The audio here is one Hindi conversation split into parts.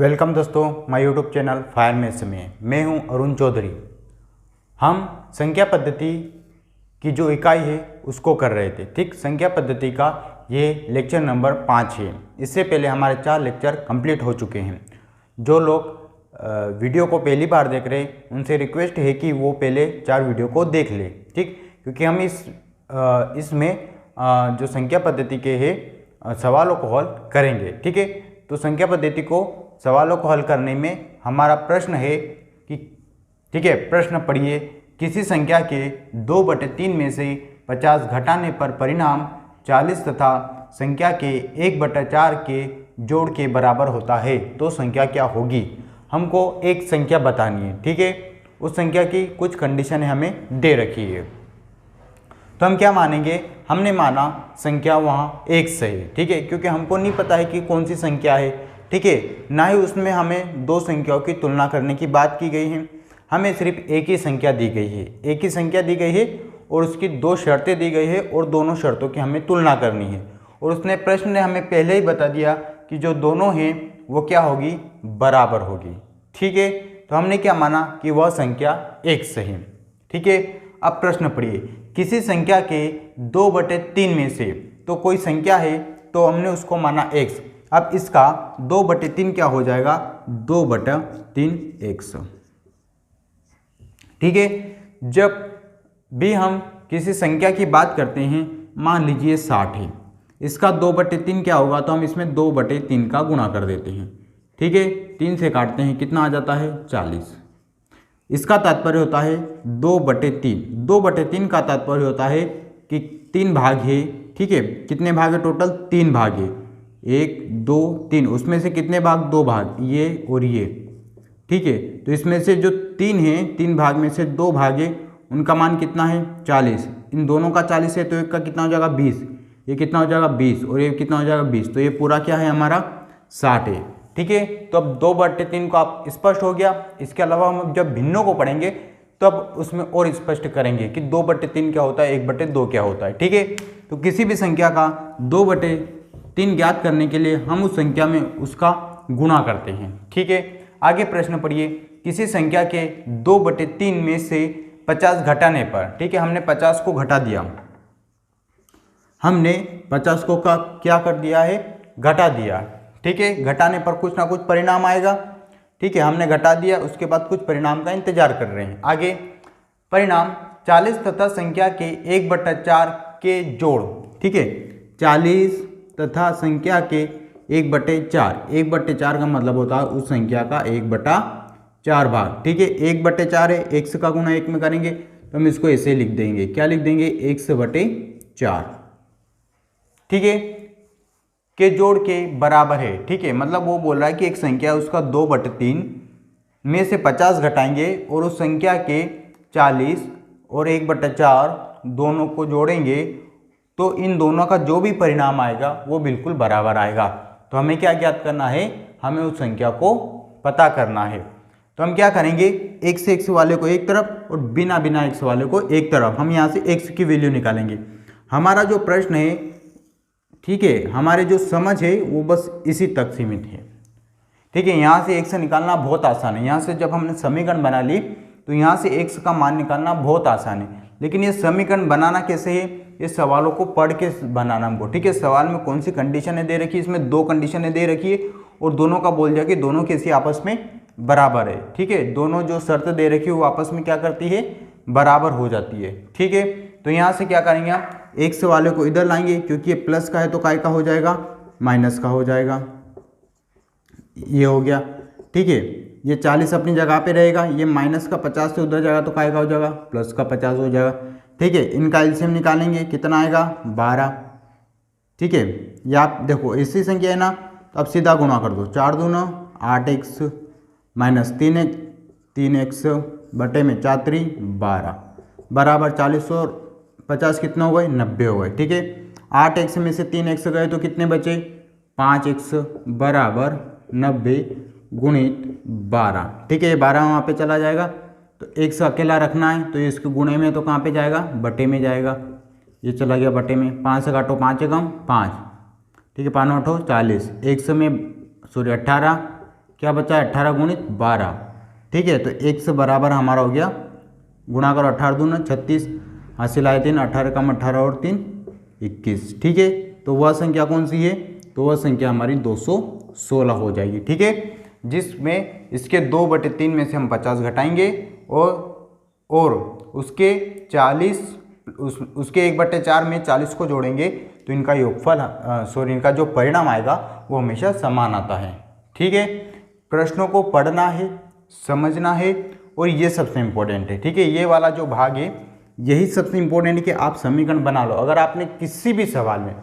वेलकम दोस्तों, my YouTube channel fire maths में मैं हूं अरुण चौधरी। हम संख्या पद्धति की जो इकाई है उसको कर रहे थे। ठीक, संख्या पद्धति का ये लेक्चर नंबर 5 है। इससे पहले हमारे 4 लेक्चर कंप्लीट हो चुके हैं। जो लोग वीडियो को पहली बार देख रहे हैं उनसे रिक्वेस्ट है कि वो पहले 4 वीडियो को देख ले। ठीक, क्योंकि हम इसमें जो संख्या पद्धति के है सवालों को हल करेंगे। ठीक है, तो संख्या पद्धति को सवालों को हल करने में हमारा प्रश्न है कि ठीक है, प्रश्न पढ़िए। किसी संख्या के 2/3 में से 50 घटाने पर परिणाम 40 तथा संख्या के 1/4 के जोड़ के बराबर होता है तो संख्या क्या होगी। हमको एक संख्या बतानी है। ठीक है, उस संख्या की कुछ कंडीशन हमें दे रखी है। तो हम क्या मानेंगे, हमने माना संख्या वहाँ 1 से है। ठीक है, क्योंकि हमको नहीं पता है कि कौन सी संख्या है। ठीक है, ना ही उसमें हमें 2 संख्याओं की तुलना करने की बात की गई है। हमें सिर्फ एक ही संख्या दी गई है, एक ही संख्या दी गई है और उसकी 2 शर्तें दी गई है और दोनों शर्तों की हमें तुलना करनी है। और उसने प्रश्न ने हमें पहले ही बता दिया कि जो दोनों हैं वो क्या होगी, बराबर होगी। ठीक है, तो हमने क्या माना कि वह संख्या 1 से है। ठीक है, अब प्रश्न पढ़िए। किसी संख्या के 2/3 में से तो कोई संख्या है तो हमने उसको माना x। अब इसका 2/3 क्या हो जाएगा, 2/3x। ठीक है, जब भी हम किसी संख्या की बात करते हैं, मान लीजिए 60 है, इसका 2/3 क्या होगा, तो हम इसमें 2/3 का गुणा कर देते हैं। ठीक है, 3 से काटते हैं, कितना आ जाता है 40। इसका तात्पर्य होता है 2/3। 2/3 का तात्पर्य होता है कि 3 भाग है। ठीक है, कितने भाग है टोटल, 3 भाग है, 1 2 3। उसमें से कितने भाग, 2 भाग, ये और ये। ठीक है, तो इसमें से जो 3 है, 3 भाग में से 2 भाग है, उनका मान कितना है 40। इन दोनों का 40 है तो एक का कितना हो जाएगा 20, ये कितना हो जाएगा 20 और ये कितना हो जाएगा 20। तो ये पूरा क्या है हमारा 60 है। ठीक है, तो अब 2/3 को आप स्पष्ट हो गया। इसके अलावा हम जब भिन्नों को पढ़ेंगे तब उसमें और स्पष्ट करेंगे कि 2/3 क्या होता है, 1/2 क्या होता है। ठीक है, तो किसी भी संख्या का 2/3 ज्ञात करने के लिए हम उस संख्या में उसका गुणा करते हैं। ठीक है, आगे प्रश्न पढ़िए। किसी संख्या के 2/3 में से 50 घटाने पर, ठीक है, हमने 50 को घटा दिया, हमने 50 को का क्या कर दिया है, घटा दिया। ठीक है, घटाने पर कुछ ना कुछ परिणाम आएगा। ठीक है, हमने घटा दिया, उसके बाद कुछ परिणाम का इंतजार कर रहे हैं। आगे परिणाम 40 तथा संख्या के 1/4 के जोड़। ठीक है, 40 तथा संख्या के 1/4। 1/4 का मतलब होता है उस संख्या का 1/4 भाग। ठीक है, 1/4 है, x का गुणा 1 में करेंगे तो हम इसको ऐसे लिख देंगे, क्या लिख देंगे, x/4। ठीक है, के जोड़ के बराबर है। ठीक है, मतलब वो बोल रहा है कि एक संख्या उसका 2/3 में से 50 घटाएंगे और उस संख्या के 40 और 1/4 दोनों को जोड़ेंगे तो इन दोनों का जो भी परिणाम आएगा वो बिल्कुल बराबर आएगा। तो हमें क्या ज्ञात करना है, हमें उस संख्या को पता करना है। तो हम क्या करेंगे, x से x वाले को एक तरफ और बिना बिना x वाले को एक तरफ, हम यहाँ से x की वैल्यू निकालेंगे। हमारा जो प्रश्न है, ठीक है, हमारे जो समझ है वो बस इसी तक सीमित है। ठीक है, यहाँ से x निकालना बहुत आसान है। यहाँ से जब हमने समीकरण बना ली तो यहाँ से x का मान निकालना बहुत आसान है। लेकिन ये समीकरण बनाना कैसे है, ये सवालों को पढ़ के बनाना हमको। ठीक है, सवाल में कौन सी कंडीशनें दे रखी है, इसमें 2 कंडीशनें दे रखी है और दोनों का बोल दिया कि दोनों कैसी आपस में बराबर है। ठीक है, दोनों जो शर्त दे रखी है वो आपस में क्या करती है, बराबर हो जाती है। ठीक है, तो यहाँ से क्या करेंगे, x वाले को इधर लाएंगे क्योंकि ये प्लस का है तो काय का हो जाएगा, माइनस का हो जाएगा। ये हो गया। ठीक है, ये 40 अपनी जगह पे रहेगा, ये माइनस का 50 से उधर जाएगा तो काय का हो जाएगा, प्लस का 50 हो जाएगा। ठीक है, इनका एलसीएम निकालेंगे, कितना आएगा 12। ठीक है, ये आप देखो ऐसी संख्या है ना, तो अब सीधा गुणा कर दो, 4 दूना 8x माइनस 3x बटे में 4 3 12 बराबर 40 और 50 कितना हो गए, 90 हो गए। ठीक है, 8x में से 3x गए तो कितने बचे, 5x बराबर 90 गुणित 12। ठीक है, ये 12 वहाँ पे चला जाएगा तो x अकेला रखना है तो ये इसके गुणे में तो कहाँ पे जाएगा, बटे में जाएगा। ये चला गया बटे में, 5 से काटो 5 एकम 5। ठीक है, 5 8 40, 100 में 18 क्या बचा है 18 गुणित 12, ठीक है। तो x बराबर हमारा हो गया, गुणा करो 18 दूना 36, हासिल आए 3, 18 कम 18 और 3 21, ठीक है। तो वह संख्या कौन सी है, तो वह संख्या हमारी 216 हो जाएगी, ठीक है। जिसमें इसके 2/3 में से हम 50 घटाएंगे और उसके 40 उसके 1/4 में 40 को जोड़ेंगे तो इनका योगफल इनका जो परिणाम आएगा वो हमेशा समान आता है, ठीक है। प्रश्नों को पढ़ना है, समझना है और ये सबसे इम्पोर्टेंट है, ठीक है। ये वाला जो भाग है यही सबसे इम्पोर्टेंट है कि आप समीकरण बना लो। अगर आपने किसी भी सवाल में,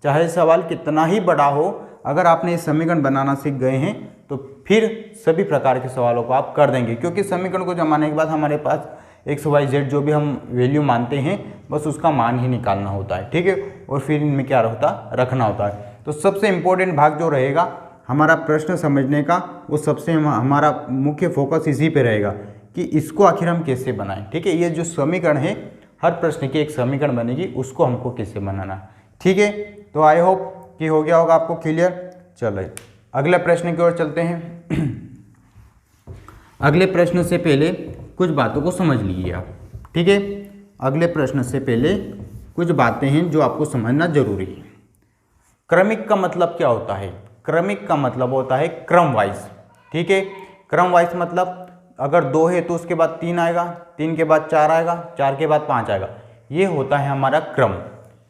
चाहे सवाल कितना ही बड़ा हो, अगर आपने ये समीकरण बनाना सीख गए हैं तो फिर सभी प्रकार के सवालों को आप कर देंगे, क्योंकि समीकरण को जमाने के बाद हमारे पास एक्स वाई जेड जो भी हम वैल्यू मानते हैं बस उसका मान ही निकालना होता है, ठीक है। और फिर इनमें क्या होता रखना होता है। तो सबसे इम्पोर्टेंट भाग जो रहेगा हमारा प्रश्न समझने का, वो सबसे हमारा मुख्य फोकस इसी पे रहेगा कि इसको आखिर हम कैसे बनाएं, ठीक है। ये जो समीकरण है, हर प्रश्न की एक समीकरण बनेगी, उसको हमको कैसे बनाना, ठीक है। तो आई होप कि हो गया होगा आपको क्लियर। चलो अगले प्रश्न की ओर चलते हैं। अगले प्रश्न से पहले कुछ बातों को समझ लीजिए आप, ठीक है। अगले प्रश्न से पहले कुछ बातें हैं जो आपको समझना जरूरी है। क्रमिक का मतलब क्या होता है, क्रमिक का मतलब होता है क्रम वाइज, ठीक है। क्रम वाइज मतलब अगर 2 है तो उसके बाद 3 आएगा, 3 के बाद 4 आएगा, 4 के बाद 5 आएगा, ये होता है हमारा क्रम,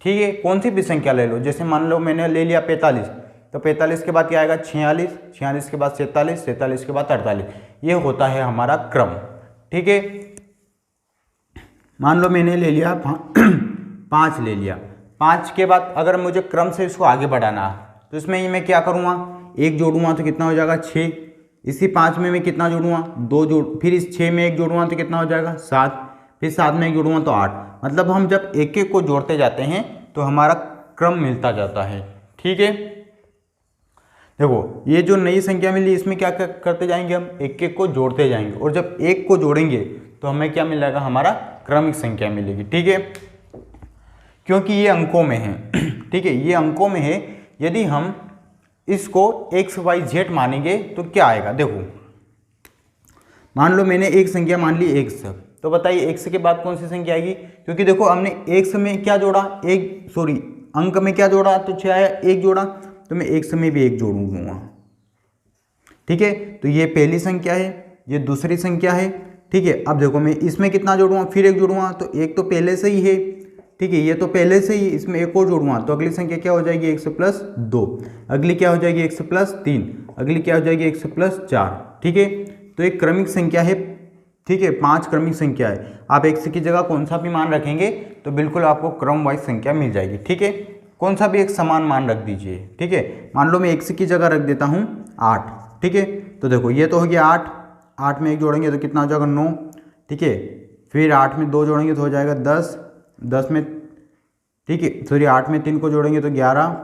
ठीक है। कौन सी भी संख्या ले लो, जैसे मान लो मैंने ले लिया 45, तो 45 के बाद क्या आएगा 46, 46 के बाद 47, 47 के बाद 48, ये होता है हमारा क्रम, ठीक है। मान लो मैंने ले लिया 5 ले लिया, 5 के बाद अगर मुझे क्रम से इसको आगे बढ़ाना है तो इसमें मैं क्या करूँगा, 1 जोड़ूंगा तो कितना हो जाएगा 6, इसी 5 में मैं कितना जोड़ूंगा 2 जोड़, फिर इस 6 में 1 जोड़ूंगा तो कितना हो जाएगा 7, फिर 7 में 1 जोड़ूंगा तो 8। मतलब हम जब एक एक को जोड़ते जाते हैं तो हमारा क्रम मिलता जाता है, ठीक है। देखो ये जो नई संख्या मिली इसमें क्या करते जाएंगे, हम एक एक को जोड़ते जाएंगे, और जब एक को जोड़ेंगे तो हमें क्या मिलेगा, हमारा क्रमिक संख्या मिलेगी, ठीक है। क्योंकि ये अंकों में है, ठीक है, ये अंकों में है। यदि हम इसको एक्स वाई जेड मानेंगे तो क्या आएगा, देखो मान लो मैंने एक संख्या मान ली एक्स, तो बताइए एक्स के बाद कौन सी संख्या आएगी, क्योंकि देखो हमने एक्स में क्या जोड़ा, अंक में क्या जोड़ा तो 6 आया, 1 जोड़ा तो मैं एक्स में भी 1 जोड़ूंगा, ठीक है। तो ये पहली संख्या है, ये दूसरी संख्या है, ठीक है। अब देखो मैं इसमें कितना जोड़ूंगा, फिर 1 जोड़ूंगा, तो 1 तो पहले से ही है, ठीक है, ये तो पहले से ही, इसमें 1 और जोड़ूंगा तो अगली संख्या क्या हो जाएगी x + 2, अगली क्या हो जाएगी x + 3, अगली क्या हो जाएगी x + 4, ठीक है। तो एक क्रमिक संख्या है, ठीक है, 5 क्रमिक संख्या है। आप x की जगह कौन सा भी मान रखेंगे तो बिल्कुल आपको क्रम वाइज संख्या मिल जाएगी, ठीक है। कौन सा भी एक समान मान रख दीजिए, ठीक है। मान लो मैं x की जगह रख देता हूँ 8, ठीक है। तो देखो ये तो हो गया 8, 8 में 1 जोड़ेंगे तो कितना हो जाएगा 9, ठीक है। फिर 8 में 2 जोड़ेंगे तो हो जाएगा 10, 10 में, ठीक है, सॉरी 8 में 3 को जोड़ेंगे तो 11,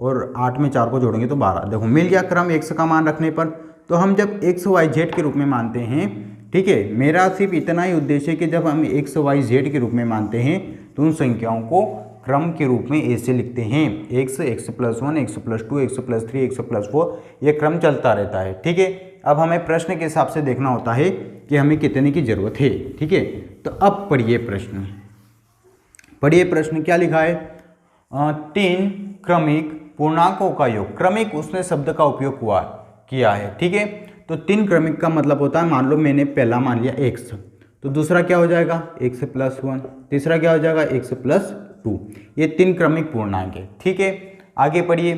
और 8 में 4 को जोड़ेंगे तो 12। देखो मिल गया क्रम x का मान रखने पर। तो हम जब x y z के रूप में मानते हैं, ठीक है, मेरा सिर्फ इतना ही उद्देश्य है कि जब हम x y z के रूप में मानते हैं तो उन संख्याओं को क्रम के रूप में ऐसे लिखते हैं, x + 1, x + 2, x + 3, x + 4, ये क्रम चलता रहता है, ठीक है। अब हमें प्रश्न के हिसाब से देखना होता है कि हमें कितने की जरूरत है, ठीक है। तो अब पढ़िए प्रश्न, पढ़िए प्रश्न क्या लिखा है, 3 क्रमिक पूर्णांकों का योग, क्रमिक उसने शब्द का उपयोग किया है, ठीक है। तो 3 क्रमिक का मतलब होता है, मान लो मैंने पहला मान लिया x, तो दूसरा क्या हो जाएगा x + 1, तीसरा क्या हो जाएगा x + 2, ये 3 क्रमिक पूर्णांक है, ठीक है। आगे पढ़िए,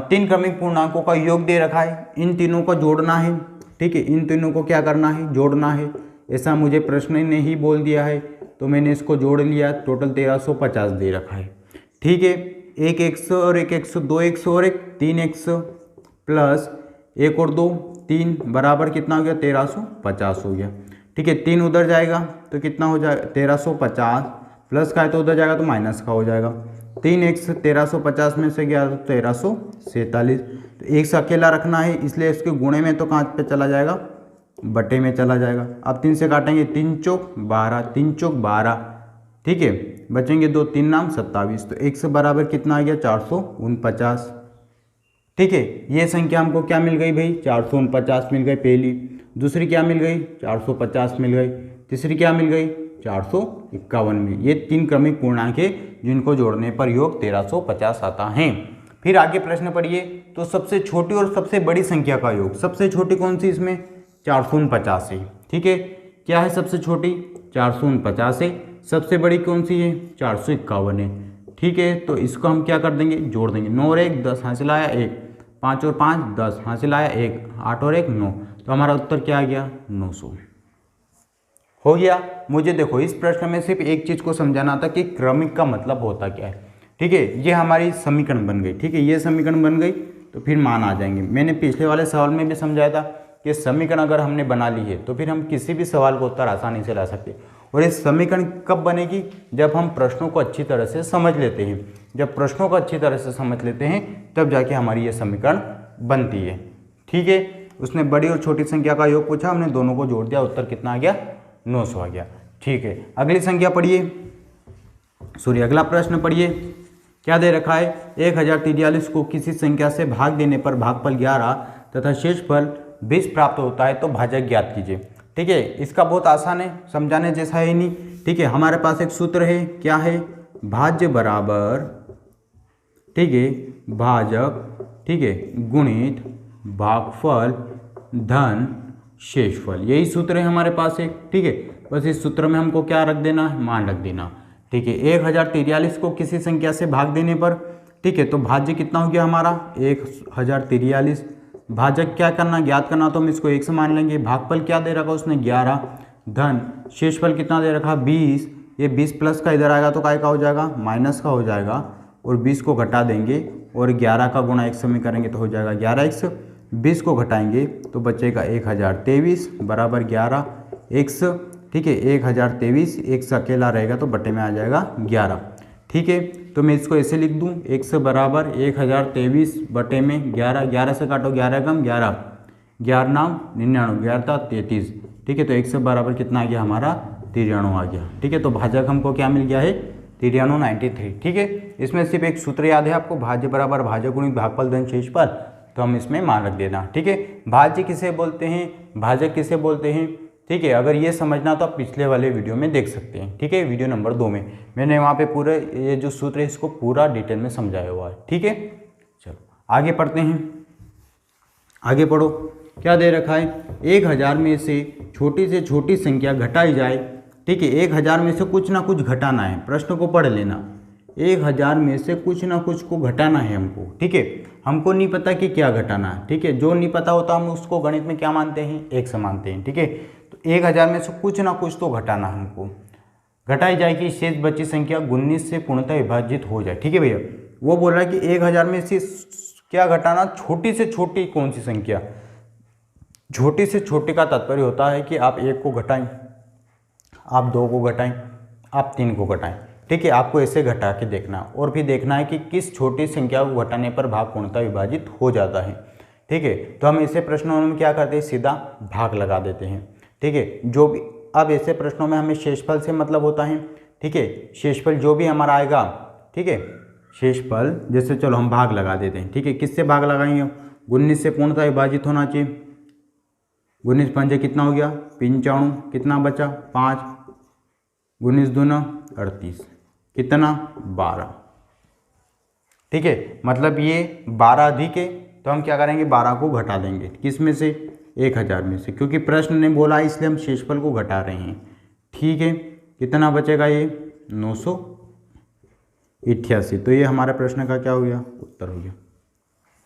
3 क्रमिक पूर्णांकों का योग दे रखा है, इन तीनों को जोड़ना है, ठीक है, इन तीनों को क्या करना है, जोड़ना है। ऐसा मुझे प्रश्न ने ही बोल दिया है तो मैंने इसको जोड़ लिया, टोटल 1350 दे रखा है, ठीक है। एक x और एक x, 2x और एक 3x प्लस 1 और 2 3 बराबर कितना हो गया 1350 हो गया, ठीक है। 3 उधर जाएगा तो कितना हो जाएगा 1350, प्लस का है तो उधर जाएगा तो माइनस का हो जाएगा। 3x 1350 में से गया तो 1347, तो x अकेला रखना है इसलिए इसके गुणे में तो कहाँ पे चला जाएगा, बटे में चला जाएगा। अब 3 से काटेंगे, 3 चौक 12, 3 चौक 12, ठीक है, बचेंगे 2, 3 नाम 27, तो x बराबर कितना आ गया 449, ठीक है, ये संख्या हमको क्या मिल गई भाई, 449 मिल गई पहली, दूसरी क्या मिल गई, 450 मिल गई, तीसरी क्या मिल गई, 451 में। ये 3 क्रमिक पूर्णांक है जिनको जोड़ने पर योग 1350 आता है। फिर आगे प्रश्न पढ़िए, तो सबसे छोटी और सबसे बड़ी संख्या का योग, सबसे छोटी कौन सी इसमें, 449 है। ठीक है, क्या है सबसे छोटी, 449 है। सबसे बड़ी कौन सी है, 451 है। ठीक है, तो इसको हम क्या कर देंगे, जोड़ देंगे। 9 और 1 10, हासिल आया 1, 5 और 5 10, हासिल आया 1, 8 और 1 9, तो हमारा उत्तर क्या आ गया, 900 हो गया। मुझे देखो इस प्रश्न में सिर्फ एक चीज को समझाना था कि क्रमिक का मतलब होता क्या है। ठीक है, ये हमारी समीकरण बन गई। ठीक है, ये समीकरण बन गई तो फिर मान आ जाएंगे। मैंने पिछले वाले सवाल में भी समझाया था कि समीकरण अगर हमने बना ली है तो फिर हम किसी भी सवाल का उत्तर आसानी से ला सकते हैं। और ये समीकरण कब बनेगी, जब हम प्रश्नों को अच्छी तरह से समझ लेते हैं। जब प्रश्नों को अच्छी तरह से समझ लेते हैं तब जाके हमारी ये समीकरण बनती है। ठीक है, उसने बड़ी और छोटी संख्या का योग पूछा, हमने दोनों को जोड़ दिया, उत्तर कितना आ गया, 900 आ गया। ठीक है, अगली संख्या पढ़िए, सॉरी अगला प्रश्न पढ़िए। क्या दे रखा है, 1043 को किसी संख्या से भाग देने पर भागफल 11 तथा शेषफल 20 प्राप्त होता है तो भाजक ज्ञात कीजिए। ठीक है, इसका बहुत आसान है, समझाने जैसा है नहीं। ठीक है, हमारे पास एक सूत्र है, क्या है, भाज्य बराबर, ठीक है, भाजक, ठीक है, गुणित भागफल धन शेषफल, यही सूत्र है हमारे पास एक। ठीक है, बस इस सूत्र में हमको क्या रख देना है, मान रख देना। ठीक है, 1043 को किसी संख्या से भाग देने पर, ठीक है, तो भाज्य कितना हो गया हमारा, 1043। भाजक क्या करना, ज्ञात करना, तो हम इसको 1 से मान लेंगे। भागफल क्या दे रखा उसने, 11, धन शेषफल कितना दे रखा, 20। ये 20 प्लस का इधर आएगा तो काय का हो जाएगा, माइनस का हो जाएगा, और 20 को घटा देंगे और 11 का गुणा 100 में करेंगे तो हो जाएगा 11x। 20 को घटाएंगे तो बचेगा 1023 बराबर 11x। ठीक है, 1023, 1 अकेला रहेगा तो बटे में आ जाएगा 11। ठीक है, तो मैं इसको ऐसे लिख दूं, x बराबर 1023 बटे में 11, 11 से काटो 11 कम 11, 11 नाम 99, 11 33। ठीक है, तो x बराबर कितना आ गया हमारा, 93 आ गया। ठीक है, तो भाजक हमको क्या मिल गया है, 93। ठीक है, इसमें सिर्फ एक सूत्र याद है आपको, भाज्य बराबर भाजक गुणित भागफल धन शेषफल, तो हम इसमें मान रख देना। ठीक है, भाज्य किसे बोलते हैं, भाजक किसे बोलते हैं। ठीक है, अगर ये समझना तो आप पिछले वाले वीडियो में देख सकते हैं। ठीक है, वीडियो नंबर 2 में मैंने वहाँ पे पूरे ये जो सूत्र है इसको पूरा डिटेल में समझाया हुआ है। ठीक है, चलो आगे पढ़ते हैं, आगे पढ़ो। क्या दे रखा है, 1000 में से छोटी संख्या घटाई जाए। ठीक है, 1000 में से कुछ ना कुछ घटाना है, प्रश्न को पढ़ लेना। 1000 में से कुछ ना कुछ को घटाना है हमको। ठीक है, हमको नहीं पता कि क्या घटाना है। ठीक है, जो नहीं पता होता हम उसको गणित में क्या मानते हैं, x मानते हैं। ठीक है, तो 1000 में से कुछ ना कुछ तो घटाना हमको, घटाई जाएगी शेष बची संख्या 19 से पूर्णतः विभाजित हो जाए। ठीक है भैया, वो बोल रहा है कि 1000 में से क्या घटाना, छोटी से छोटी कौन सी संख्या। छोटी से छोटी का तात्पर्य होता है कि आप 1 को घटाएं, आप 2 को घटाएं, आप 3 को घटाएं। ठीक है, आपको ऐसे घटा के देखना और फिर देखना है कि किस छोटी संख्या को घटाने पर भाग पूर्णतः विभाजित हो जाता है। ठीक है, तो हम ऐसे प्रश्नों में क्या करते हैं, सीधा भाग लगा देते हैं। ठीक है, जो भी अब ऐसे प्रश्नों में हमें शेषफल से मतलब होता है। ठीक है, शेषफल जो भी हमारा आएगा, ठीक है, शेषफल जैसे चलो हम भाग लगा देते हैं। ठीक है, किससे भाग लगाएंगे, 19 से पूर्णतः विभाजित होना चाहिए। 19 पंजे कितना हो गया, 95, कितना बचा 5, 19 दूना 38, कितना 12। ठीक है, मतलब ये 12 अधिक है तो हम क्या करेंगे, 12 को घटा देंगे, किस में से, 1000 में से, क्योंकि प्रश्न ने बोला इसलिए हम शेषफल को घटा रहे हैं। ठीक है, कितना बचेगा ये 988। तो ये हमारे प्रश्न का क्या हो गया, उत्तर हो गया।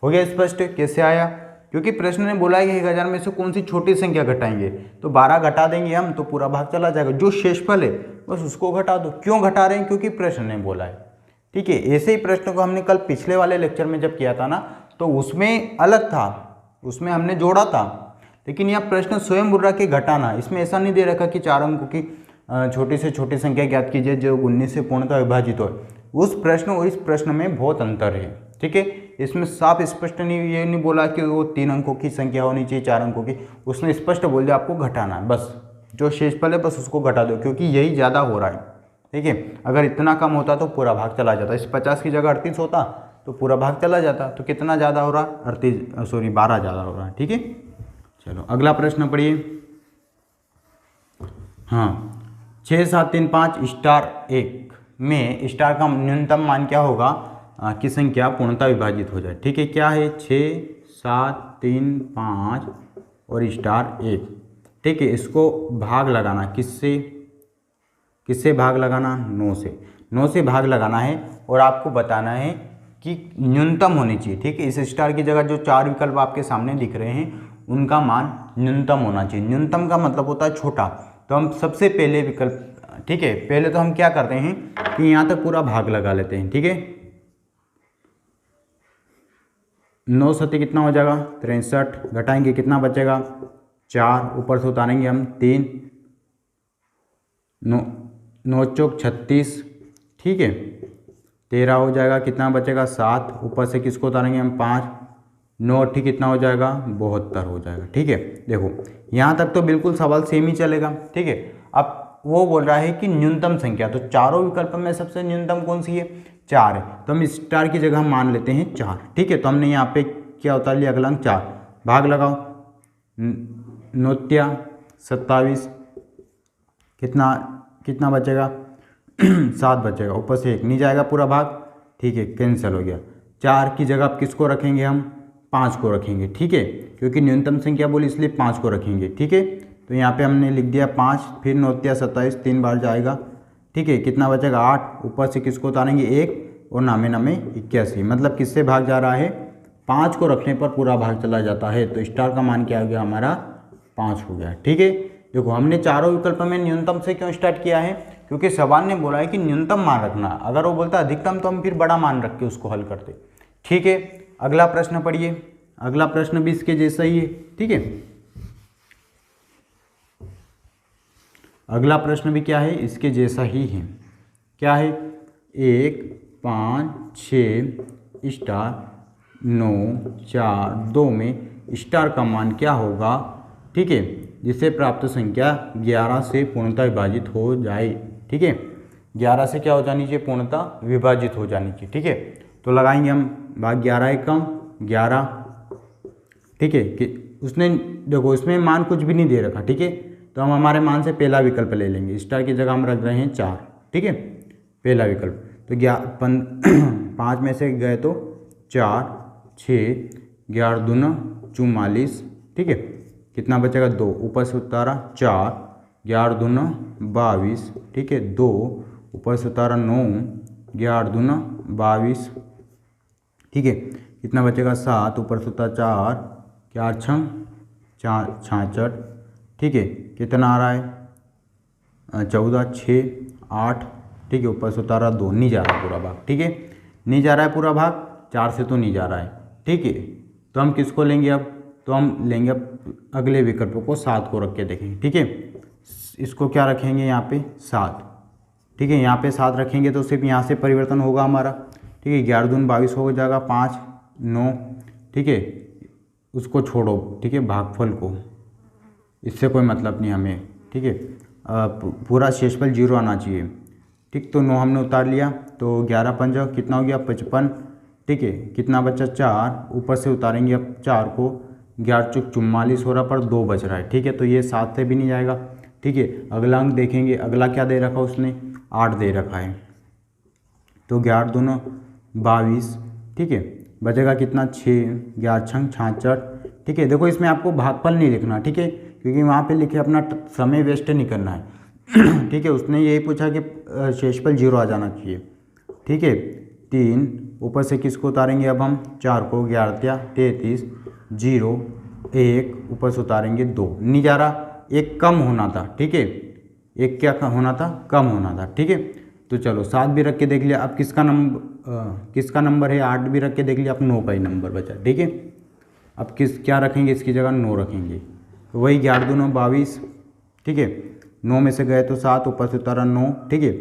हो गया स्पष्ट कैसे आया, क्योंकि प्रश्न ने बोला है कि 1000 में से कौन सी छोटी संख्या घटाएंगे, तो 12 घटा देंगे हम तो पूरा भाग चला जाएगा। जो शेषफल है बस उसको घटा दो। क्यों घटा रहे हैं, क्योंकि प्रश्न ने बोला है। ठीक है, ऐसे ही प्रश्न को हमने कल पिछले वाले लेक्चर में जब किया था ना, तो उसमें अलग था, उसमें हमने जोड़ा था, लेकिन यह प्रश्न स्वयं बोल रहा कि घटाना। इसमें ऐसा नहीं दे रखा कि 4 अंकों की छोटी से छोटी संख्या ज्ञात कीजिए जो 19 से पूर्णतः विभाजित हो। उस प्रश्न और इस प्रश्न में बहुत अंतर है। ठीक है, इसमें साफ स्पष्ट नहीं, ये नहीं बोला कि वो 3 अंकों की संख्या होनी चाहिए, 4 अंकों की, उसने स्पष्ट बोल दिया आपको घटाना है। बस जो शेषफल है बस उसको घटा दो, क्योंकि यही ज़्यादा हो रहा है। ठीक है, अगर इतना कम होता तो पूरा भाग चला जाता, इस 50 की जगह 38 होता तो पूरा भाग चला जाता। तो कितना ज़्यादा हो रहा, 12 ज़्यादा हो रहा है। ठीक है, चलो अगला प्रश्न पढ़िए। हाँ, 6 7 3 5 स्टार 1 में स्टार का न्यूनतम मान क्या होगा कि संख्या पूर्णतः विभाजित हो जाए। ठीक है, क्या है, 6 7 3 5 और स्टार 1। ठीक है, इसको भाग लगाना, किससे भाग लगाना, 9 से। 9 से भाग लगाना है और आपको बताना है कि न्यूनतम होनी चाहिए। ठीक है, इस स्टार की जगह जो 4 विकल्प आपके सामने दिख रहे हैं उनका मान न्यूनतम होना चाहिए। न्यूनतम का मतलब होता है छोटा। तो हम सबसे पहले विकल्प, ठीक है, पहले तो हम क्या करते हैं कि यहाँ तक पूरा भाग लगा लेते हैं। ठीक है, 9 सत्य कितना हो जाएगा, 63, घटाएंगे कितना बचेगा, 4, ऊपर से उतारेंगे हम 3, 9 चौक 36। ठीक है, 13 हो जाएगा, कितना बचेगा, 7, ऊपर से किसको उतारेंगे हम 5, 9 ठीक कितना हो जाएगा, 72 हो जाएगा। ठीक है, देखो यहाँ तक तो बिल्कुल सवाल सेम ही चलेगा। ठीक है, अब वो बोल रहा है कि न्यूनतम संख्या, तो चारों विकल्प में सबसे न्यूनतम कौन सी है, 4 है। तो हम स्टार की जगह मान लेते हैं 4। ठीक है, तो हमने यहाँ पे क्या उतार लिया, अगला अंक 4, भाग लगाओ, 9 27, कितना बचेगा 7 बचेगा, ऊपर से 1 नहीं जाएगा पूरा भाग। ठीक है, कैंसिल हो गया। 4 की जगह आप किसको रखेंगे, हम 5 को रखेंगे। ठीक है, क्योंकि न्यूनतम संख्या बोली इसलिए 5 को रखेंगे। ठीक है, तो यहाँ पे हमने लिख दिया 5, फिर 9 27, 3 बार जाएगा। ठीक है, कितना बचेगा 8, ऊपर से किसको उतारेंगे 1 और नामे 81। मतलब किससे भाग जा रहा है, 5 को रखने पर पूरा भाग चला जाता है। तो स्टार का मान क्या हो गया हमारा, 5 हो गया। ठीक है, देखो हमने चारों विकल्प में न्यूनतम से क्यों स्टार्ट किया है, क्योंकि सवाल ने बोला है कि न्यूनतम मान रखना। अगर वो बोलता अधिकतम तो हम फिर बड़ा मान रख के उसको हल करते। ठीक है, अगला प्रश्न पढ़िए। अगला प्रश्न भी इसके जैसा ही है। ठीक है, अगला प्रश्न भी क्या है, इसके जैसा ही है। क्या है, 1 5 6 स्टार 9 4 2 में स्टार का मान क्या होगा। ठीक है, जिससे प्राप्त संख्या 11 से पूर्णतः विभाजित हो जाए। ठीक है, 11 से क्या हो जानी चाहिए, पूर्णतः विभाजित हो जानी चाहिए। ठीक है, तो लगाएंगे हम भाग 11 एकम 11। ठीक है, कि उसने देखो इसमें मान कुछ भी नहीं दे रखा। ठीक है, तो हम हमारे मान से पहला विकल्प ले लेंगे। स्टार की जगह हम रख रहे हैं 4। ठीक है, पहला विकल्प तो 5 में से गए तो 4 6 11 दूना 44। ठीक है, कितना बचेगा 2, ऊपर से उतारा 4 11 दूना 22। ठीक है, 2 ऊपर से उतारा 9 11 दूना 22। ठीक है, कितना बचेगा 7, ऊपर से उतारा 4 4 6 66। ठीक है, कितना आ रहा है 14 6 8। ठीक है, ऊपर से उतारा 2, नहीं जा रहा पूरा भाग। ठीक है, नहीं जा रहा है पूरा भाग, 4 से तो नहीं जा रहा है। ठीक है, तो हम किसको लेंगे अब, तो हम लेंगे अब अगले विकल्प को 7 को रख के देखेंगे। ठीक है, इसको क्या रखेंगे यहाँ पे 7। ठीक है, यहाँ पे 7 रखेंगे तो सिर्फ यहाँ से परिवर्तन होगा हमारा। ठीक है, 11 दून 22 हो जाएगा, 5 9। ठीक है, उसको छोड़ो। ठीक है, भागफल को, इससे कोई मतलब नहीं हमें। ठीक है, पूरा शेषफल 0 आना चाहिए। ठीक, तो 9 हमने उतार लिया, तो 11 पंजा कितना हो गया 55। ठीक है, कितना बचा 4, ऊपर से उतारेंगे अब 4 को, 11 चौक 44 हो रहा पर 2 बच रहा है। ठीक है, तो ये 7 से भी नहीं जाएगा। ठीक है, अगला अंक देखेंगे, अगला क्या दे रखा उसने, 8 दे रखा है, तो 11 दूना 22। ठीक है, बचेगा कितना 6 11 6 66। ठीक है, देखो इसमें आपको भागफल नहीं लिखना। ठीक है, क्योंकि वहाँ पे लिखे अपना समय वेस्ट नहीं करना है। ठीक है, उसने यही पूछा कि शेषफल 0 आ जाना चाहिए। ठीक है, 3 ऊपर से किसको उतारेंगे अब हम 4 को, 11 33 0 1 ऊपर से उतारेंगे 2, नहीं जा रहा, 1 कम होना था। ठीक है, 1 क्या होना था, कम होना था। ठीक है, तो चलो 7 भी रख के देख लिया। अब किसका नंबर है, 8 भी रख के देख लिया, अब 9 का ही नंबर बचा। ठीक है, अब क्या रखेंगे, इसकी जगह 9 रखेंगे, तो वही 11 दूना 22। ठीक है, 9 में से गए तो 7, ऊपर से उतारा 9। ठीक है,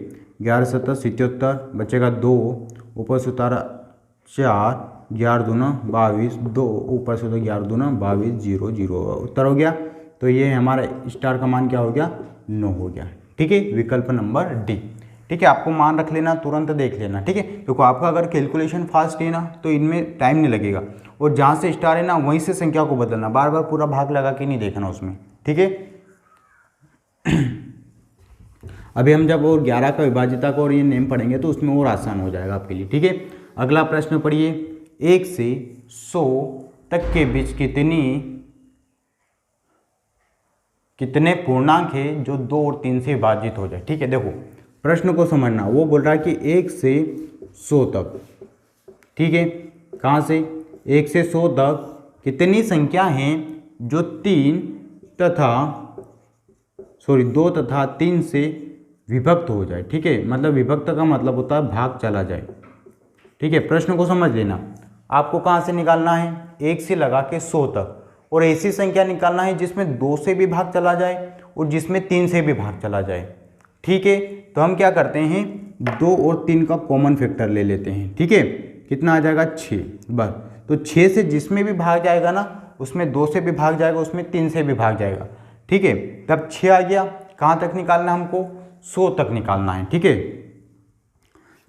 11 7 77, बचेगा 2, ऊपर से उतारा 4 11 दूना 22 2, ऊपर से तो 11 दूना 22 0 0 उत्तर हो गया। तो ये हमारा स्टार का मान क्या हो गया, 9 हो गया। ठीक है, विकल्प नंबर डी। ठीक है, आपको मान रख लेना, तुरंत देख लेना। ठीक है, देखो आपका अगर कैलकुलेशन फास्ट है ना तो इनमें टाइम नहीं लगेगा, और जहाँ से स्टार है ना वहीं से संख्या को बदलना, बार बार पूरा भाग लगा के नहीं देखना उसमें। ठीक है, अभी हम जब और 11 का विभाजिता को और ये नेम पढ़ेंगे तो उसमें और आसान हो जाएगा आपके लिए। ठीक है, अगला प्रश्न पढ़िए, 1 से 100 तक के बीच कितने पूर्णांक है जो 2 और 3 से विभाजित हो जाए। ठीक है, देखो प्रश्न को समझना, वो बोल रहा है कि 1 से 100 तक। ठीक है, कहाँ से 1 से 100 तक कितनी संख्या हैं जो 2 तथा 3 से विभक्त हो जाए। ठीक है, मतलब विभक्त का मतलब होता है भाग चला जाए। ठीक है, प्रश्न को समझ लेना, आपको कहाँ से निकालना है, 1 से लगा के 100 तक, और ऐसी संख्या निकालना है जिसमें 2 से भी भाग चला जाए और जिसमें 3 से भी भाग चला जाए। ठीक है, तो हम क्या करते हैं, 2 और 3 का कॉमन फैक्टर ले लेते हैं। ठीक है, कितना आ जाएगा 6, बस। तो 6 से जिसमें भी भाग जाएगा ना उसमें 2 से भी भाग जाएगा, उसमें 3 से भी भाग जाएगा। ठीक है, तब 6 आ गया, कहाँ तक निकालना है हमको, 100 तक निकालना है। ठीक है,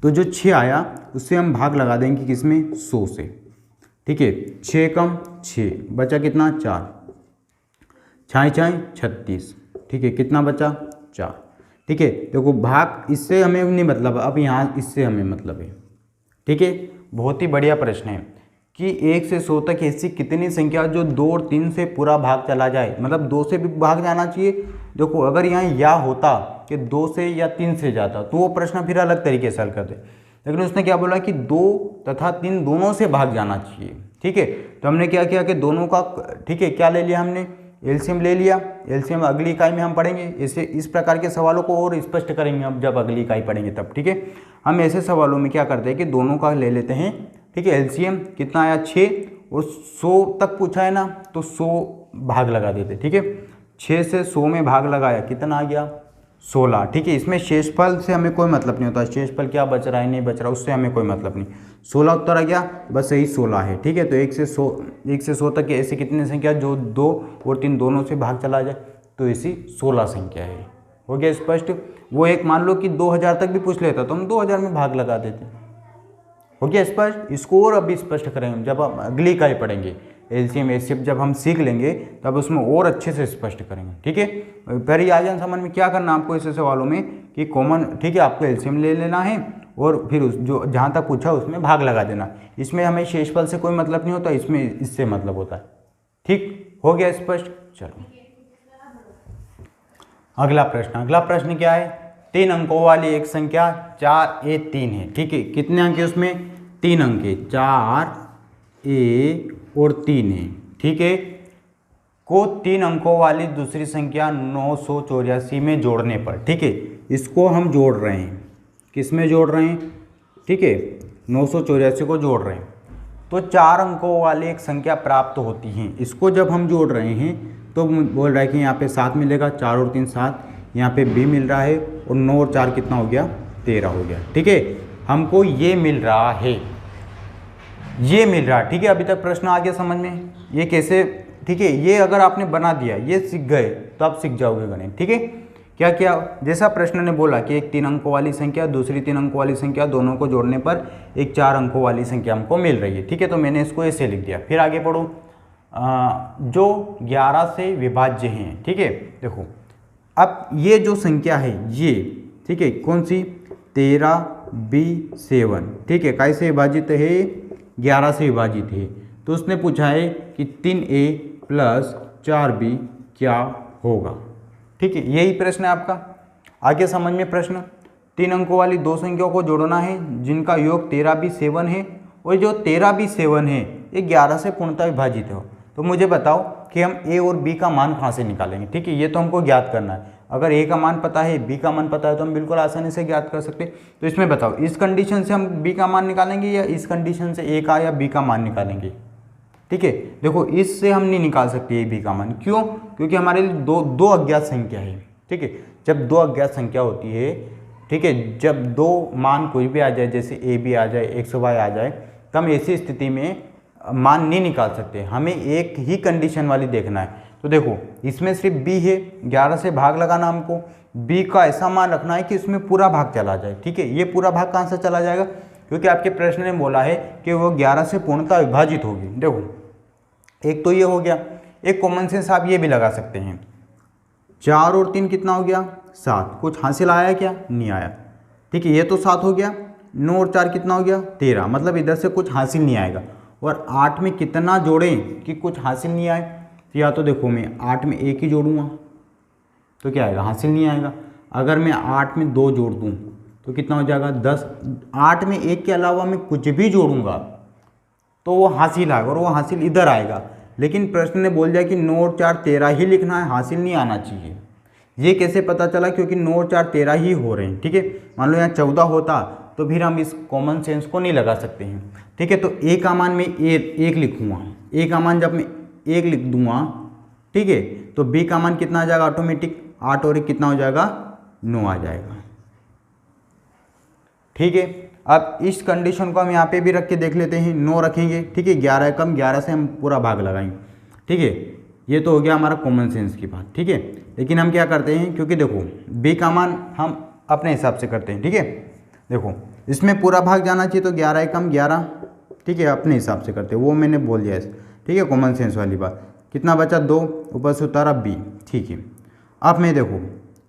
तो जो 6 आया उससे हम भाग लगा देंगे किसमें, 100 से। ठीक है, 6 कम 6 बचा कितना, 4, 6 36। ठीक है, कितना बचा, 4। ठीक है, देखो भाग इससे हमें नहीं मतलब, अब यहाँ इससे हमें मतलब है। ठीक है, बहुत ही बढ़िया प्रश्न है कि 1 से 100 तक ऐसी कितनी संख्या जो 2 और 3 से पूरा भाग चला जाए, मतलब 2 से भी भाग जाना चाहिए। देखो अगर यहाँ या होता कि 2 से या 3 से जाता तो वो प्रश्न फिर अलग तरीके से हल करते, लेकिन उसने क्या बोला कि 2 तथा 3 दोनों से भाग जाना चाहिए। ठीक है, तो हमने क्या किया कि दोनों का, ठीक है, क्या ले लिया हमने, एलसीएम ले लिया। एलसीएम अगली इकाई में हम पढ़ेंगे, ऐसे इस प्रकार के सवालों को और स्पष्ट करेंगे हम जब अगली इकाई पढ़ेंगे तब। ठीक है, हम ऐसे सवालों में क्या करते हैं कि दोनों का ले लेते हैं। ठीक है, एलसीएम कितना आया, 6, और 100 तक पूछा है ना तो 100 भाग लगा देते। ठीक है, 6 से 100 में भाग लगाया, कितना आ गया, 16। ठीक है, इसमें शेषफल से हमें कोई मतलब नहीं होता, शेषफल क्या बच रहा है नहीं बच रहा उससे हमें कोई मतलब नहीं। 16 उत्तर आ गया, बस यही 16 है। ठीक है, तो 1 से 100 तक ऐसी कितनी संख्या जो 2 और 3 दोनों से भाग चला जाए, तो ऐसी 16 संख्या है। हो गया स्पष्ट। वो एक मान लो कि 2000 तक भी पूछ लेता तो हम 2000 में भाग लगा देते। हो गया स्पष्ट। इसको और अभी स्पष्ट करेंगे जब हम अगली इकाई पढ़ेंगे, एलसीएम एचसीएफ जब हम सीख लेंगे तब उसमें और अच्छे से स्पष्ट करेंगे। ठीक है, पहले आ जाए समझ में क्या करना आपको ऐसे सवालों में कि कॉमन, ठीक है, आपको एलसीएम ले लेना है और फिर उस जो जहाँ तक पूछा उसमें भाग लगा देना। इसमें हमें शेषफल से कोई मतलब नहीं होता, इसमें इससे मतलब होता है। ठीक, हो गया स्पष्ट। चलो अगला प्रश्न क्या है, 3 अंकों वाली एक संख्या 4A3 है। ठीक है, कितने अंक है उसमें, 3 अंक है, 4A और 3 है। ठीक है, को 3 अंकों वाली दूसरी संख्या 984 में जोड़ने पर, ठीक है, इसको हम जोड़ रहे हैं, किस में जोड़ रहे हैं, ठीक है, 984 को जोड़ रहे हैं, तो 4 अंकों वाली एक संख्या प्राप्त होती है। इसको जब हम जोड़ रहे हैं तो बोल रहा है कि यहाँ पे 7 मिलेगा, 4 और 3 7, यहाँ पे B मिल रहा है, और 9 और 4 कितना हो गया, 13 हो गया। ठीक है, हमको ये मिल रहा है, ये मिल रहा है। ठीक है, अभी तक प्रश्न आ गया समझ में, ये कैसे, ठीक है, ये अगर आपने बना दिया, ये सीख गए तो आप सीख जाओगे गणित। ठीक है, क्या क्या, जैसा प्रश्न ने बोला कि एक 3 अंकों वाली संख्या दूसरी 3 अंकों वाली संख्या दोनों को जोड़ने पर एक 4 अंकों वाली संख्या हमको मिल रही है। ठीक है, तो मैंने इसको ऐसे लिख दिया। फिर आगे पढ़ो, जो 11 से विभाज्य हैं। ठीक है, देखो अब ये जो संख्या है ये, ठीक है, कौन सी, 13B7, ठीक है, कैसे विभाजित है, 11 से विभाजित है। तो उसने पूछा है कि 3A + 4B क्या होगा। ठीक है, यही प्रश्न है आपका। आगे समझ में प्रश्न, 3 अंकों वाली 2 संख्याओं को जोड़ना है जिनका योग 13B7 है, और जो 13B7 है ये 11 से पूर्णतः विभाजित हो। तो मुझे बताओ कि हम A और B का मान कहाँ से निकालेंगे। ठीक है, ये तो हमको ज्ञात करना है। अगर A का मान पता है, B का मान पता है, तो हम बिल्कुल आसानी से ज्ञात कर सकते हैं। तो इसमें बताओ, इस कंडीशन से हम B का मान निकालेंगे या इस कंडीशन से A का या B का मान निकालेंगे। ठीक है, देखो इससे हम नहीं निकाल सकते A B का मान, क्यों, क्योंकि हमारे लिए दो अज्ञात संख्या है। ठीक है, जब 2 अज्ञात संख्या होती है, ठीक है, जब 2 मान कोई भी आ जाए, जैसे A B आ जाए, X Y आ जाए, तो हम ऐसी स्थिति में मान नहीं निकाल सकते, हमें एक ही कंडीशन वाली देखना है। तो देखो इसमें सिर्फ b है, 11 से भाग लगाना हमको, b का ऐसा मान रखना है कि इसमें पूरा भाग चला जाए। ठीक है, ये पूरा भाग कहाँ से चला जाएगा, क्योंकि आपके प्रश्न ने बोला है कि वो 11 से पूर्णतः विभाजित होगी। देखो एक तो ये हो गया, एक कॉमन सेंस आप ये भी लगा सकते हैं, 4 और 3 कितना हो गया 7, कुछ हासिल आया क्या, नहीं आया। ठीक है, ये तो 7 हो गया, 9 और 4 कितना हो गया 13, मतलब इधर से कुछ हासिल नहीं आएगा। और 8 में कितना जोड़ें कि कुछ हासिल नहीं आए, तो या तो देखो मैं 8 में 1 ही जोड़ूंगा तो क्या आएगा, हासिल नहीं आएगा। अगर मैं 8 में 2 जोड़ दूँ तो कितना हो जाएगा 10। 8 में 1 के अलावा मैं कुछ भी जोड़ूंगा तो वो हासिल आएगा, और वो हासिल इधर आएगा। लेकिन प्रश्न ने बोल दिया कि 9 और 4 13 ही लिखना है, हासिल नहीं आना चाहिए। ये कैसे पता चला, क्योंकि 9 और 4 13 ही हो रहे हैं। ठीक है, मान लो यहाँ 14 होता तो फिर हम इस कॉमन सेंस को नहीं लगा सकते हैं। ठीक है, तो ए का मान मैं एक लिखूँगा, ए का मान जब मैं 1 लिख दूंगा, ठीक है, तो बी का मान कितना आ जाएगा ऑटोमेटिक, 8 और 1 कितना हो जाएगा 9 आ जाएगा। ठीक है, अब इस कंडीशन को हम यहाँ पे भी रख के देख लेते हैं, 9 रखेंगे। ठीक है, 11 कम, 11 से हम पूरा भाग लगाएंगे। ठीक है, ये तो हो गया हमारा कॉमन सेंस की बात। ठीक है, लेकिन हम क्या करते हैं, क्योंकि देखो बी का मान हम अपने हिसाब से करते हैं। ठीक है, देखो इसमें पूरा भाग जाना चाहिए तो 11 कम 11, ठीक है, अपने हिसाब से करते हैं, वो मैंने बोल दिया इस। ठीक है, कॉमन सेंस वाली बात। कितना बचा 2, ऊपर से उतारा बी। ठीक है, अब मैं देखो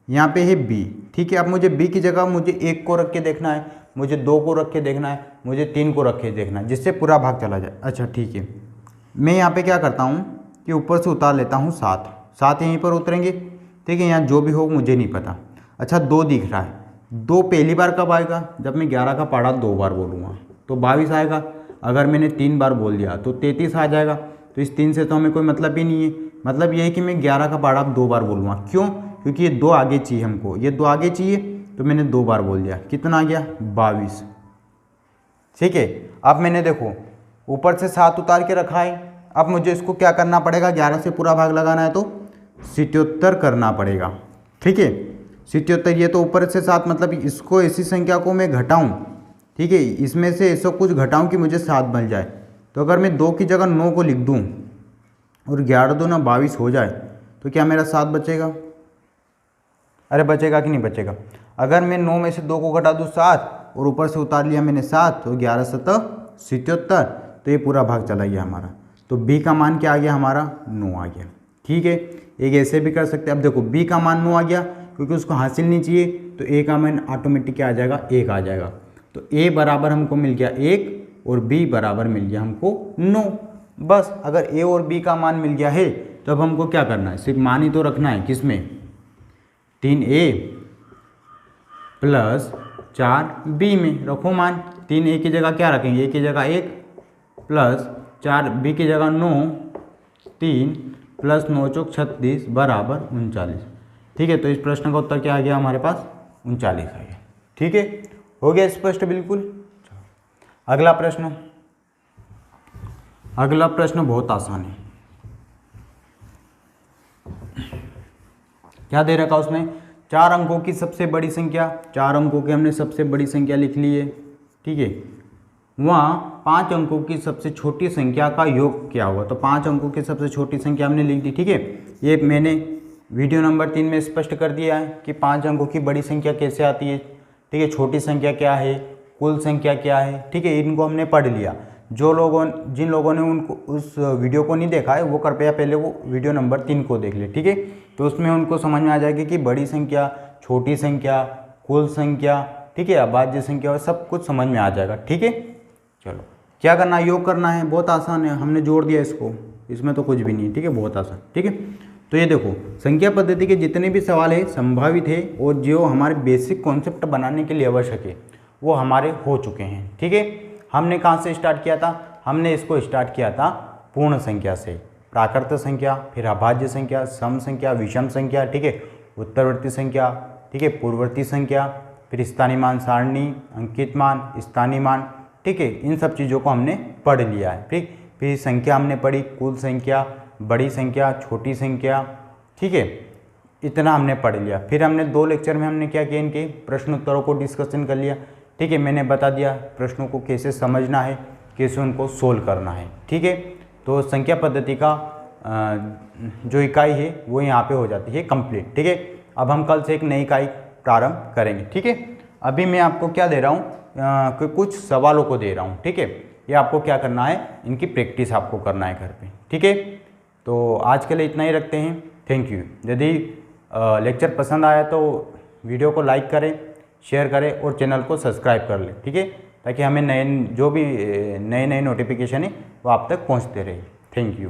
यहाँ पे है बी। ठीक है, अब मुझे बी की जगह मुझे 1 को रख के देखना है, मुझे 2 को रख के देखना है, मुझे 3 को रख के देखना है, जिससे पूरा भाग चला जाए। अच्छा ठीक है, मैं यहाँ पे क्या करता हूँ कि ऊपर से उतार लेता हूँ 7 यहीं पर उतरेंगे। ठीक है, यहाँ जो भी हो मुझे नहीं पता। अच्छा 2 दिख रहा है, 2 पहली बार कब आएगा, जब मैं 11 का पहाड़ा 2 बार बोलूँगा तो 22 आएगा। अगर मैंने 3 बार बोल दिया तो 33 आ जाएगा। तो इस 3 से तो हमें कोई मतलब ही नहीं है। मतलब ये है कि मैं 11 का पहाड़ा 2 बार बोलूँगा। क्यों, क्योंकि ये 2 आगे चाहिए हमको, ये 2 आगे चाहिए, तो मैंने 2 बार बोल दिया। कितना आ गया 22। ठीक है, अब मैंने देखो ऊपर से 7 उतार के रखा है। अब मुझे इसको क्या करना पड़ेगा, 11 से पूरा भाग लगाना है तो 77 करना पड़ेगा। ठीक है, 77, ये तो ऊपर से 7, मतलब इसको ऐसी संख्या को मैं घटाऊं, ठीक है, इसमें से ऐसा कुछ घटाऊं कि मुझे 7 मिल जाए। तो अगर मैं 2 की जगह 9 को लिख दूं और 11 दूना 22 हो जाए तो क्या मेरा 7 बचेगा? अरे बचेगा कि नहीं बचेगा? अगर मैं 9 में से 2 को घटा दूँ 7 और ऊपर से उतार लिया मैंने 7, तो 11 7 77, तो ये पूरा भाग चला गया हमारा। तो b का मान क्या आ गया हमारा 9 आ गया। ठीक है, एक ऐसे भी कर सकते हैं। अब देखो b का मान 9 आ गया, क्योंकि उसको हासिल नहीं चाहिए, तो a का मान ऑटोमेटिक क्या आ जाएगा 1 आ जाएगा। तो a बराबर हमको मिल गया 1 और b बराबर मिल गया हमको 9। बस अगर a और b का मान मिल गया है तो अब हमको क्या करना है, सिर्फ मान ही तो रखना है। किसमें, 3a प्लस 4b में रखो मान। 3a की जगह क्या रखेंगे, a की जगह 1 प्लस 4b की जगह 9, 3 प्लस 9 चौक 36 बराबर 39। ठीक है, तो इस प्रश्न का उत्तर क्या आ गया हमारे पास 39 आ गया। ठीक है, हो गया स्पष्ट बिल्कुल। अगला प्रश्न, अगला प्रश्न बहुत आसान है। क्या दे रखा उसमें, 4 अंकों की सबसे बड़ी संख्या, 4 अंकों की हमने सबसे बड़ी संख्या लिख ली है। ठीक है, वहाँ 5 अंकों की सबसे छोटी संख्या का योग क्या होगा। तो 5 अंकों की सबसे छोटी संख्या हमने लिख दी। ठीक है, ये मैंने वीडियो नंबर 3 में स्पष्ट कर दिया है कि 5 अंकों की बड़ी संख्या कैसे आती है। ठीक है, छोटी संख्या क्या है, कुल संख्या क्या है। ठीक है, इनको हमने पढ़ लिया। जिन लोगों ने उनको उस वीडियो को नहीं देखा है वो कृपया पहले वो वीडियो नंबर 3 को देख ले। ठीक है, तो उसमें उनको समझ में आ जाएगी कि बड़ी संख्या, छोटी संख्या, कुल संख्या, ठीक है, अभाज्य संख्या, सब कुछ समझ में आ जाएगा। ठीक है, चलो क्या करना है, योग करना है। बहुत आसान है, हमने जोड़ दिया इसको, इसमें तो कुछ भी नहीं है। ठीक है, बहुत आसान। ठीक है, तो ये देखो संख्या पद्धति के जितने भी सवाल है संभावित है और जो हमारे बेसिक कॉन्सेप्ट बनाने के लिए आवश्यक है वो हमारे हो चुके हैं। ठीक है, हमने कहाँ से स्टार्ट किया था, हमने इसको स्टार्ट किया था पूर्ण संख्या से, प्राकृत संख्या, फिर अभाज्य संख्या, सम संख्या, विषम संख्या, ठीक है, उत्तरवर्ती संख्या, ठीक है, पूर्ववर्ती संख्या, फिर स्थानीय मान सारणी, अंकित मान, स्थानीय मान। ठीक है, इन सब चीज़ों को हमने पढ़ लिया है। ठीक, फिर संख्या हमने पढ़ी, कुल संख्या, बड़ी संख्या, छोटी संख्या। ठीक है, इतना हमने पढ़ लिया। फिर हमने 2 लेक्चर में हमने क्या किया, इनके प्रश्न उत्तरों को डिस्कशन कर लिया। ठीक है, मैंने बता दिया प्रश्नों को कैसे समझना है, कैसे उनको सोल्व करना है। ठीक है, तो संख्या पद्धति का जो इकाई है वो यहाँ पे हो जाती है कंप्लीट। ठीक है, अब हम कल से एक नई इकाई प्रारंभ करेंगे। ठीक है, अभी मैं आपको क्या दे रहा हूँ कि कुछ सवालों को दे रहा हूँ। ठीक है, ये आपको क्या करना है, इनकी प्रैक्टिस आपको करना है घर पे। ठीक है, तो आज के लिए इतना ही रखते हैं। Thank you. यदि लेक्चर पसंद आया तो वीडियो को लाइक करें, शेयर करें और चैनल को सब्सक्राइब कर लें। ठीक है, ताकि हमें जो भी नए नए नोटिफिकेशन है वो आप तक पहुंचते रहे। Thank you.